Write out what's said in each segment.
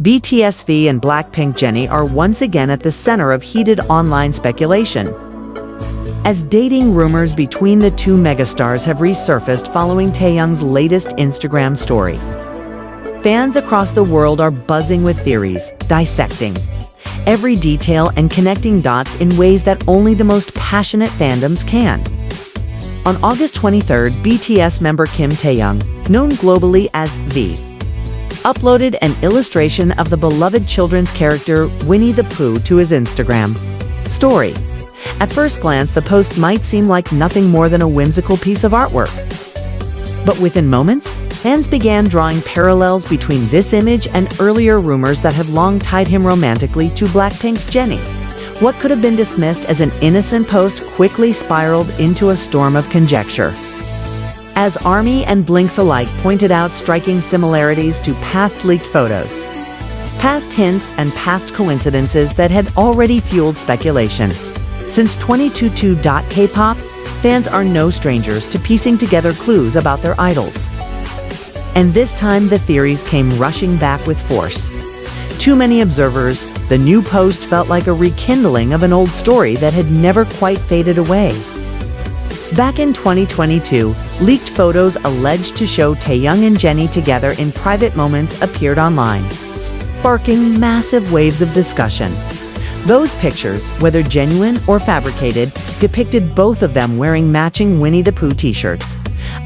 BTS V and BLACKPINK Jennie are once again at the center of heated online speculation, as dating rumors between the two megastars have resurfaced following Taehyung's latest Instagram story. Fans across the world are buzzing with theories, dissecting every detail and connecting dots in ways that only the most passionate fandoms can. On August 23rd, BTS member Kim Taehyung, known globally as V, uploaded an illustration of the beloved children's character Winnie the Pooh to his Instagram story. At first glance, the post might seem like nothing more than a whimsical piece of artwork. But within moments, fans began drawing parallels between this image and earlier rumors that had long tied him romantically to BLACKPINK's Jennie. What could have been dismissed as an innocent post quickly spiraled into a storm of conjecture, as ARMY and Blinks alike pointed out striking similarities to past leaked photos, past hints, and past coincidences that had already fueled speculation. Since 2022.K-pop, fans are no strangers to piecing together clues about their idols. And this time the theories came rushing back with force. To many observers, the new post felt like a rekindling of an old story that had never quite faded away. Back in 2022, leaked photos alleged to show Taehyung and Jennie together in private moments appeared online, sparking massive waves of discussion. Those pictures, whether genuine or fabricated, depicted both of them wearing matching Winnie the Pooh t-shirts,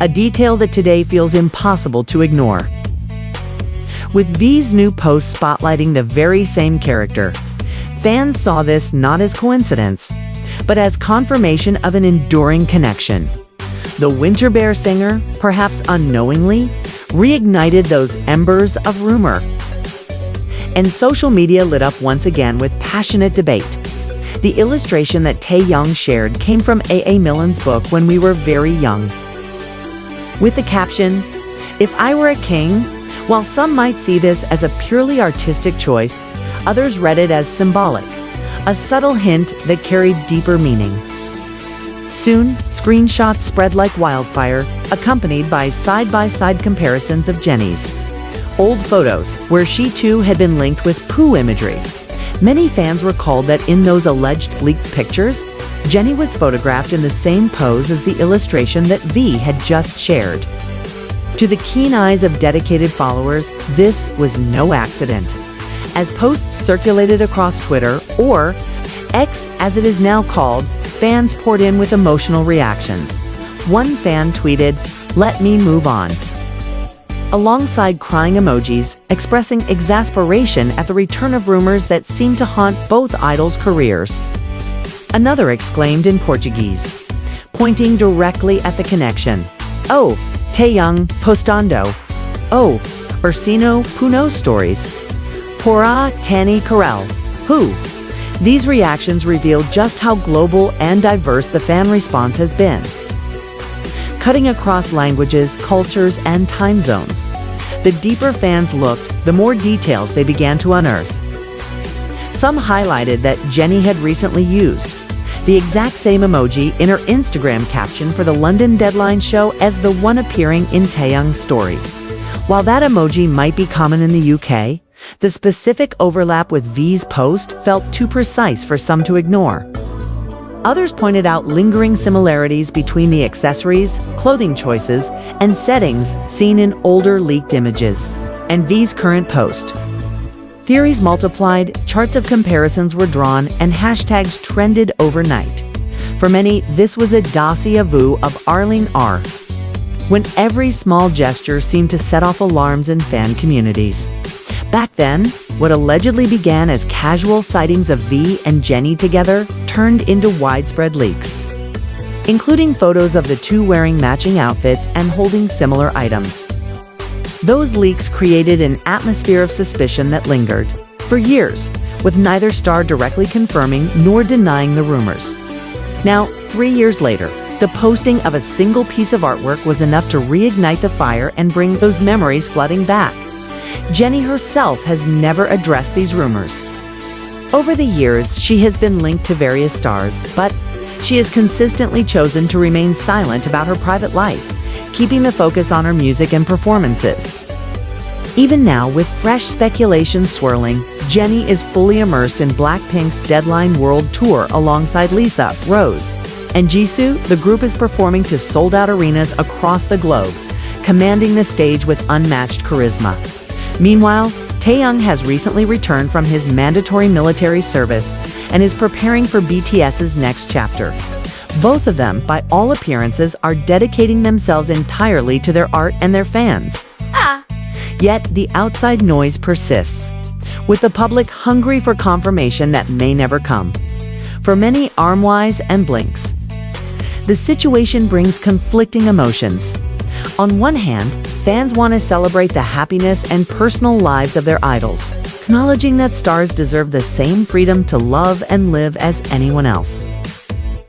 a detail that today feels impossible to ignore. With V's new post spotlighting the very same character, fans saw this not as coincidence, but as confirmation of an enduring connection. The Winter Bear singer, perhaps unknowingly, reignited those embers of rumor. And social media lit up once again with passionate debate. The illustration that Taehyung shared came from A.A. Milne's book When We Were Very Young, with the caption, "If I were a king." While some might see this as a purely artistic choice, others read it as symbolic, a subtle hint that carried deeper meaning. Soon, screenshots spread like wildfire, accompanied by side-by-side comparisons of Jennie's old photos, where she too had been linked with Pooh imagery. Many fans recalled that in those alleged leaked pictures, Jennie was photographed in the same pose as the illustration that V had just shared. To the keen eyes of dedicated followers, this was no accident. As posts circulated across Twitter, or X as it is now called, fans poured in with emotional reactions. One fan tweeted, "Let me move on," alongside crying emojis, expressing exasperation at the return of rumors that seemed to haunt both idols' careers. Another exclaimed in Portuguese, pointing directly at the connection, "Oh, Taehyung postando. Oh, Ursino Puno stories. Porá taennie Karel. Who?" These reactions revealed just how global and diverse the fan response has been, cutting across languages, cultures, and time zones. The deeper fans looked, the more details they began to unearth. Some highlighted that Jennie had recently used the exact same emoji in her Instagram caption for the London Deadline show as the one appearing in Taehyung's story. While that emoji might be common in the UK, the specific overlap with V's post felt too precise for some to ignore. Others pointed out lingering similarities between the accessories, clothing choices, and settings seen in older leaked images and V's current post. Theories multiplied, charts of comparisons were drawn, and hashtags trended overnight. For many, this was a déjà vu of Arlene R, when every small gesture seemed to set off alarms in fan communities. Back then, what allegedly began as casual sightings of V and Jennie together turned into widespread leaks, including photos of the two wearing matching outfits and holding similar items. Those leaks created an atmosphere of suspicion that lingered for years, with neither star directly confirming nor denying the rumors. Now, 3 years later, the posting of a single piece of artwork was enough to reignite the fire and bring those memories flooding back. Jennie herself has never addressed these rumors. Over the years, she has been linked to various stars, but she has consistently chosen to remain silent about her private life, keeping the focus on her music and performances. Even now, with fresh speculation swirling, Jennie is fully immersed in BLACKPINK's Deadline World Tour alongside Lisa, Rose, and Jisoo. The group is performing to sold-out arenas across the globe, commanding the stage with unmatched charisma. Meanwhile, Taehyung has recently returned from his mandatory military service and is preparing for BTS's next chapter. Both of them, by all appearances, are dedicating themselves entirely to their art and their fans. Yet, the outside noise persists, with the public hungry for confirmation that may never come. For many Armwise and Blinks, the situation brings conflicting emotions. On one hand, fans want to celebrate the happiness and personal lives of their idols, acknowledging that stars deserve the same freedom to love and live as anyone else.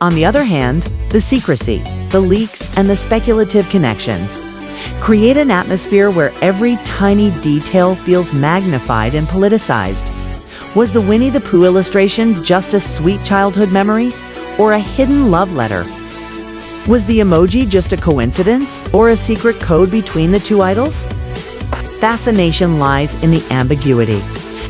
On the other hand, the secrecy, the leaks, and the speculative connections create an atmosphere where every tiny detail feels magnified and politicized. Was the Winnie the Pooh illustration just a sweet childhood memory, or a hidden love letter? Was the emoji just a coincidence, or a secret code between the two idols? Fascination lies in the ambiguity.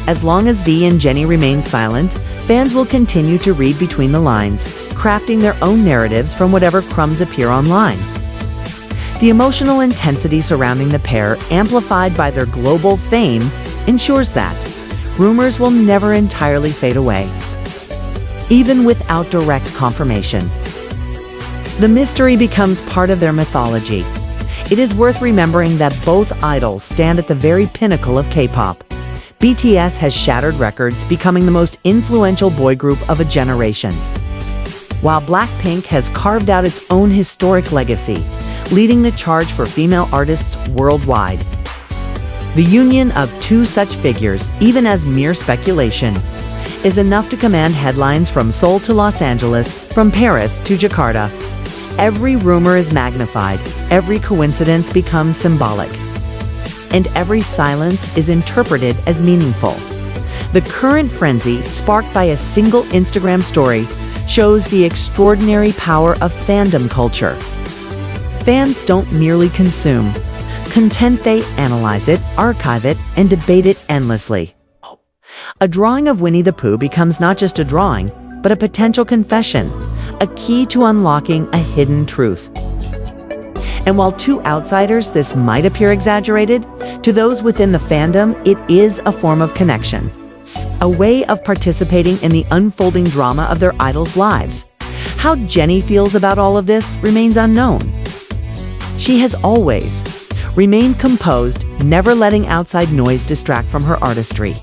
As long as V and Jennie remain silent, fans will continue to read between the lines, crafting their own narratives from whatever crumbs appear online. The emotional intensity surrounding the pair, amplified by their global fame, ensures that rumors will never entirely fade away, even without direct confirmation. The mystery becomes part of their mythology. It is worth remembering that both idols stand at the very pinnacle of K-pop. BTS has shattered records, becoming the most influential boy group of a generation, while BLACKPINK has carved out its own historic legacy, leading the charge for female artists worldwide. The union of two such figures, even as mere speculation, is enough to command headlines from Seoul to Los Angeles, from Paris to Jakarta. Every rumor is magnified, every coincidence becomes symbolic, and every silence is interpreted as meaningful. The current frenzy, sparked by a single Instagram story, shows the extraordinary power of fandom culture. Fans don't merely consume content, they analyze it, archive it, and debate it endlessly. A drawing of Winnie the Pooh becomes not just a drawing, but a potential confession, a key to unlocking a hidden truth. And while to outsiders this might appear exaggerated, to those within the fandom it is a form of connection, a way of participating in the unfolding drama of their idols' lives. How Jennie feels about all of this remains unknown. She has always remained composed, never letting outside noise distract from her artistry.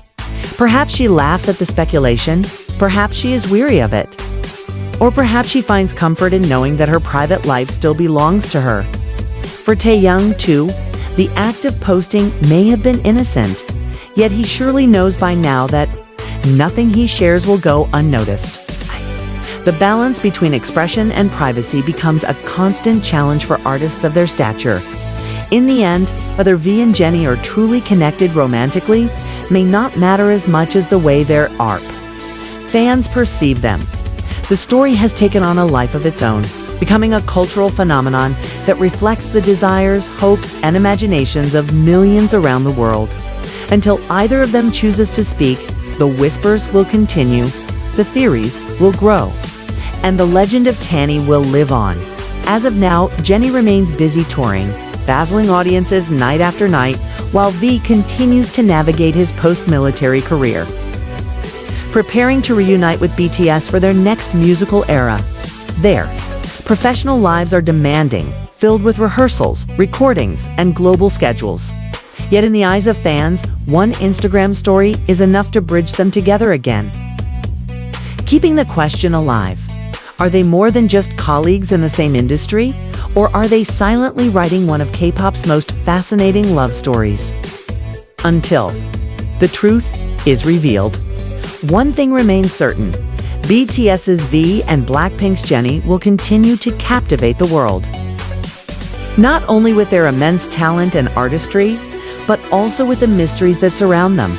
Perhaps she laughs at the speculation, perhaps she is weary of it, or perhaps she finds comfort in knowing that her private life still belongs to her. For Taehyung, too, the act of posting may have been innocent, yet he surely knows by now that nothing he shares will go unnoticed. The balance between expression and privacy becomes a constant challenge for artists of their stature. In the end, whether V and Jennie are truly connected romantically may not matter as much as the way their art fans perceive them. The story has taken on a life of its own, becoming a cultural phenomenon that reflects the desires, hopes, and imaginations of millions around the world. Until either of them chooses to speak, the whispers will continue, the theories will grow, and the legend of taennie will live on. As of now, Jennie remains busy touring, dazzling audiences night after night, while V continues to navigate his post-military career, preparing to reunite with BTS for their next musical era. Their professional lives are demanding, filled with rehearsals, recordings, and global schedules. Yet in the eyes of fans, one Instagram story is enough to bridge them together again, keeping the question alive. Are they more than just colleagues in the same industry? Or are they silently writing one of K-pop's most fascinating love stories? Until the truth is revealed, one thing remains certain: BTS's V and BLACKPINK's Jennie will continue to captivate the world, not only with their immense talent and artistry, but also with the mysteries that surround them.